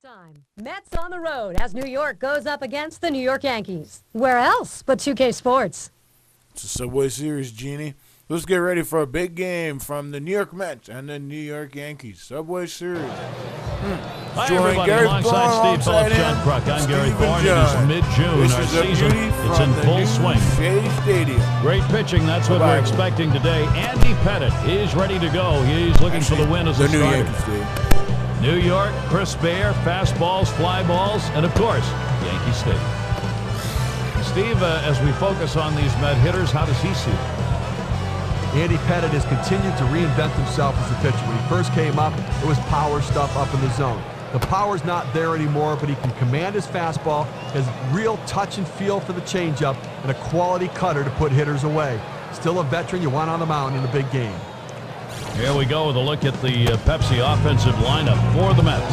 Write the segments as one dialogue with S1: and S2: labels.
S1: Time. Mets on the road as New York goes up against the New York Yankees. Where else but 2K Sports?
S2: It's a Subway Series, Jeannie. Let's get ready for a big game from the New York Mets and the New York Yankees. Subway Series.
S3: Hi, everybody. Alongside Steve Phillips, John Kruk. I'm Gary Thorne. It is mid-June. Our season it's in full swing.
S2: Stadium.
S3: Great pitching. That's what we're expecting today. Andy Pettit is ready to go. He's looking for the win as a starter. New York, crisp air, fastballs, fly balls, and, of course, Yankee Stadium. Steve, as we focus on these Met hitters, how does he see it?
S4: Andy Pettit has continued to reinvent himself as a pitcher. When he first came up, it was power stuff up in the zone. The power's not there anymore, but he can command his fastball, has real touch and feel for the changeup, and a quality cutter to put hitters away. Still a veteran you want on the mound in a big game.
S3: Here we go with a look at the Pepsi offensive lineup for the Mets.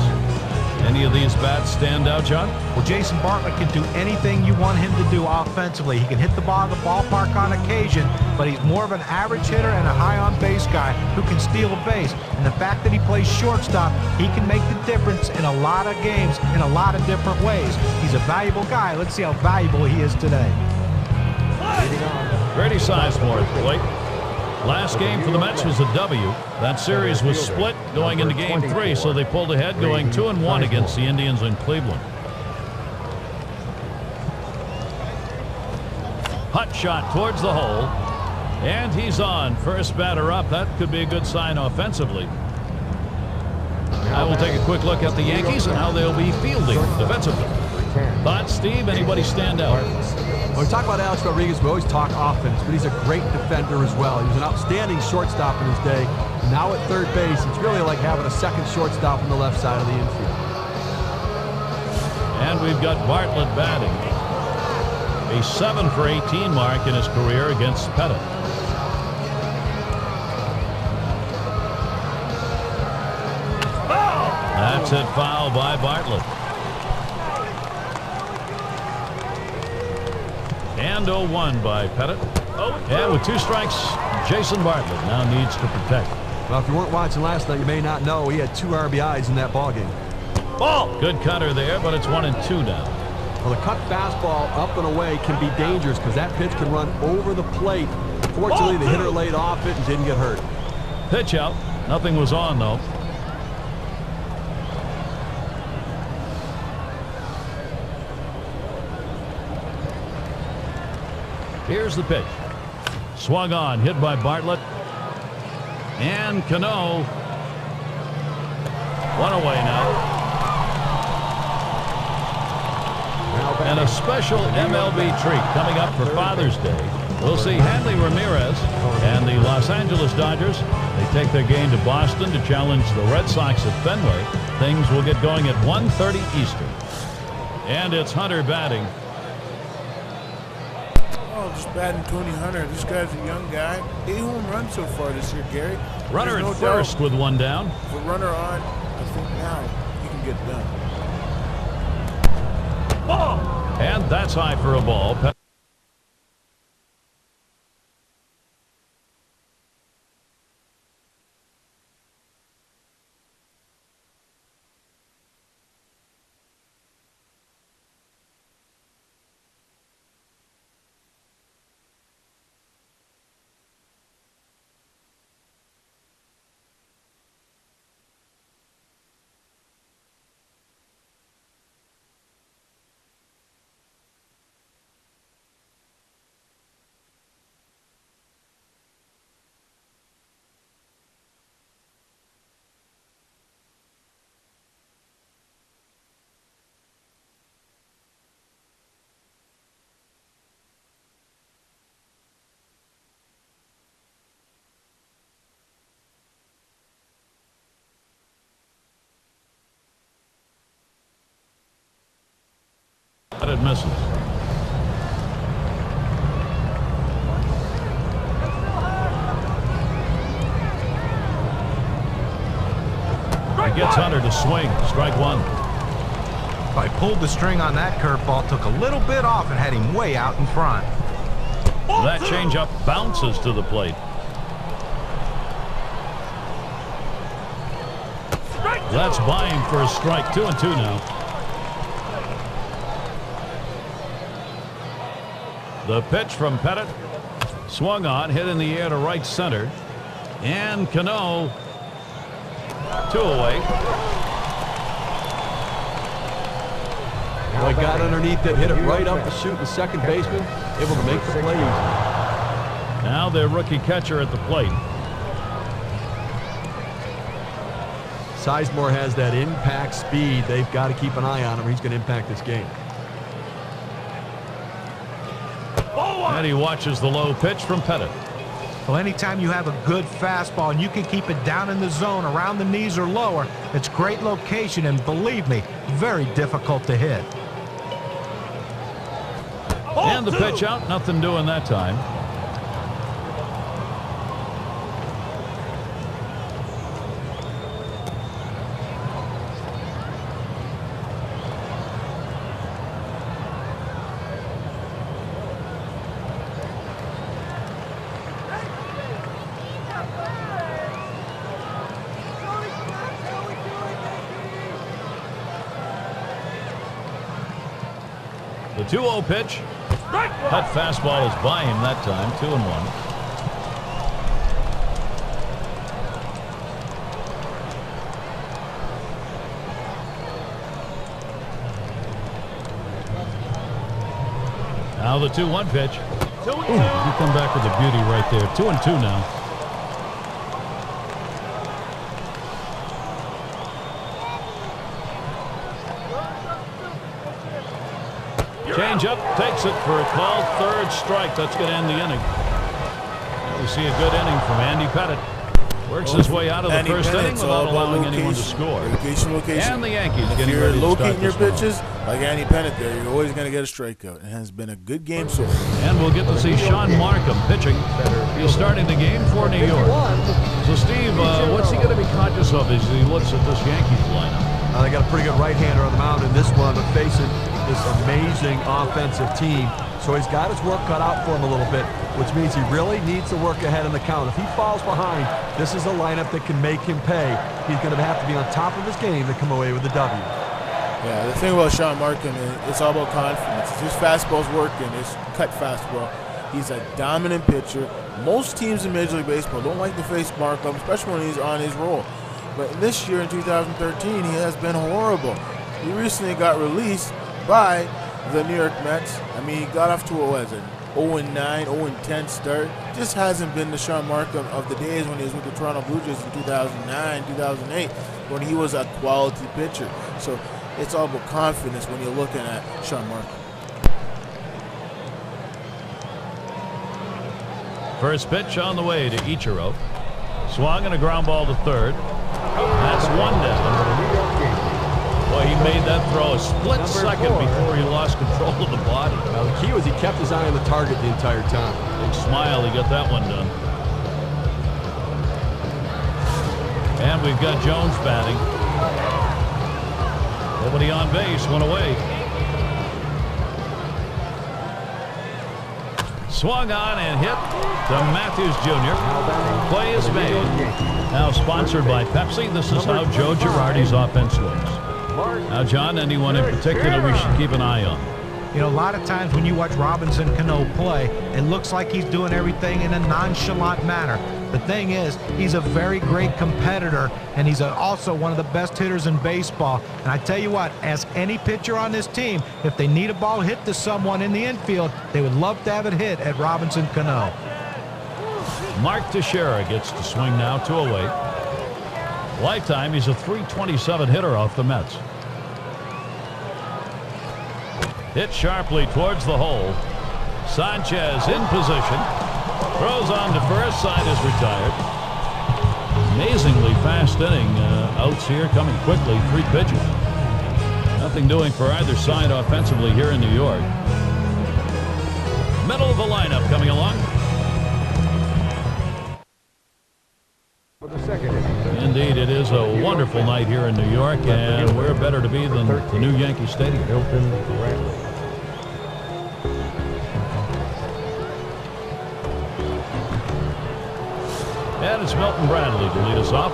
S3: Any of these bats stand out, John?
S5: Well, Jason Bartlett can do anything you want him to do offensively. He can hit the ball in the ballpark on occasion, but he's more of an average hitter and a high on-base guy who can steal a base. And the fact that he plays shortstop, he can make the difference in a lot of games in a lot of different ways. He's a valuable guy. Let's see how valuable he is today.
S3: Grady Sizemore at the plate. Last game for the Mets was a W. That series was split going into Game 3, so they pulled ahead going 2-1 against the Indians in Cleveland. Hot shot towards the hole, and he's on. First batter up. That could be a good sign offensively. Now we'll take a quick look at the Yankees and how they'll be fielding defensively. Thoughts, Steve? Anybody stand out?
S4: When we talk about Alex Rodriguez, we always talk offense, but he's a great defender as well. He was an outstanding shortstop in his day. Now at third base, it's really like having a second shortstop on the left side of the infield.
S3: And we've got Bartlett batting. A 7 for 18 mark in his career against Pettit. That's it, foul by Bartlett. And 0-1 by Pettit. And with 2 strikes, Jason Bartlett now needs to protect.
S4: Well, if you weren't watching last night, you may not know he had 2 RBIs in that ballgame.
S3: Ball! Good cutter there, but it's 1-2 now.
S4: Well, the cut fastball up and away can be dangerous because that pitch can run over the plate. Fortunately, the hitter laid off it and didn't get hurt.
S3: Pitch out. Nothing was on, though. Here's the pitch. Swung on, hit by Bartlett. And Cano. 1 away now. And a special MLB treat coming up for Father's Day. We'll see Hanley Ramirez and the Los Angeles Dodgers. They take their game to Boston to challenge the Red Sox at Fenway. Things will get going at 1:30 Eastern. And it's Hunter batting.
S2: Oh, just batting Tony Hunter. This guy's a young guy. 8 home runs so far this year, Gary.
S3: Runner at first with 1 down.
S2: With a runner on, I think now he can get done.
S3: Ball! And that's high for a ball. But it misses. He gets Hunter to swing. Strike 1.
S5: I pulled the string on that curveball, took a little bit off, and had him way out in front.
S3: That changeup bounces to the plate. That's by him for a strike. 2-2 now. The pitch from Pettit. Swung on, hit in the air to right center. And Cano, 2 away.
S4: Well, he got underneath it, hit it right up the chute. The second baseman able to make the play easy.
S3: Now their rookie catcher at the plate.
S4: Sizemore has that impact speed. They've got to keep an eye on him, or he's going to impact this game.
S3: And he watches the low pitch from Pettit.
S5: Well, anytime you have a good fastball and you can keep it down in the zone around the knees or lower, it's great location, and believe me, very difficult to hit.
S3: And the pitch out, nothing doing that time. The 2-0 pitch. That fastball is by him that time. 2-1. Now the 2-1 pitch. You come back with a beauty right there. 2-2 now. Change-up, takes it for a called third strike. That's going to end the inning. And we see a good inning from Andy Pettit. Works his way out of the first inning without allowing anyone to score.
S2: Location.
S3: And the Yankees
S2: if
S3: getting
S2: you're
S3: ready to start
S2: locating your
S3: this one
S2: pitches like Andy Pettit there, you're always going to get a strikeout. It has been a good game so far.
S3: And we'll get to see Sean Markham pitching. He's starting the game for New York. So, Steve, what's he going to be conscious of as he looks at this Yankees lineup?
S4: They got a pretty good right-hander on the mound in this one, but facing this amazing offensive team. So he's got his work cut out for him a little bit, which means he really needs to work ahead in the count. If he falls behind, this is a lineup that can make him pay. He's going to have to be on top of his game to come away with the W.
S2: Yeah, the thing about Sean Markham, it's all about confidence. His fastball's working, his cut fastball. He's a dominant pitcher. Most teams in Major League Baseball don't like to face Markham, especially when he's on his roll. But this year in 2013, he has been horrible. He recently got released by the New York Mets. I mean, he got off to an 0-9, 0-10 start. Just hasn't been the Sean Markham of the days when he was with the Toronto Blue Jays in 2009, 2008, when he was a quality pitcher. So it's all about confidence when you're looking at Sean Markham.
S3: First pitch on the way to Ichiro. Swung and a ground ball to third. That's one down. Boy, he made that throw a split second before he lost control of the body.
S4: Now, the key was he kept his eye on the target the entire time.
S3: Big smile, he got that one done. And we've got Jones batting. Nobody on base, one away. Swung on and hit to Matthews Jr. Play is made. Now sponsored by Pepsi, this is how Joe Girardi's offense looks. Now, John, anyone in particular we should keep an eye on?
S5: You know, a lot of times when you watch Robinson Cano play, it looks like he's doing everything in a nonchalant manner. The thing is, he's a very great competitor, and he's also one of the best hitters in baseball. And I tell you what, ask any pitcher on this team, if they need a ball hit to someone in the infield, they would love to have it hit at Robinson Cano.
S3: Mark Teixeira gets to swing now, 2 away. Lifetime, he's a .327 hitter off the Mets. Hit sharply towards the hole. Sanchez in position. Throws on to first. Side is retired. Amazingly fast inning. Outs here coming quickly. 3 pitches. Nothing doing for either side offensively here in New York. Middle of the lineup coming along. Indeed, it is a wonderful night here in New York, and where better to be than the new Yankee Stadium. And it's Milton Bradley to lead us off.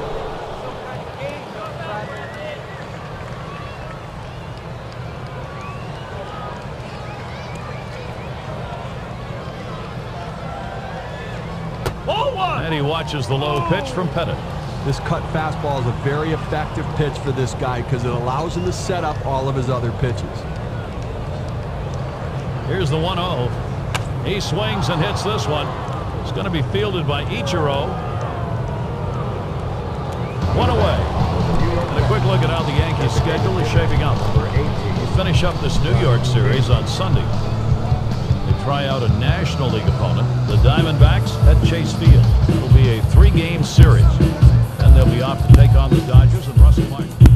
S3: And he watches the low pitch from Pettit.
S4: This cut fastball is a very effective pitch for this guy because it allows him to set up all of his other pitches.
S3: Here's the 1-0. He swings and hits this one. It's going to be fielded by Ichiro. One away. And a quick look at how the Yankees' schedule is shaping up. We'll finish up this New York series on Sunday. They try out a National League opponent, the Diamondbacks, at Chase Field. It will be a 3-game series. And they'll be off to take on the Dodgers and Russell Martin.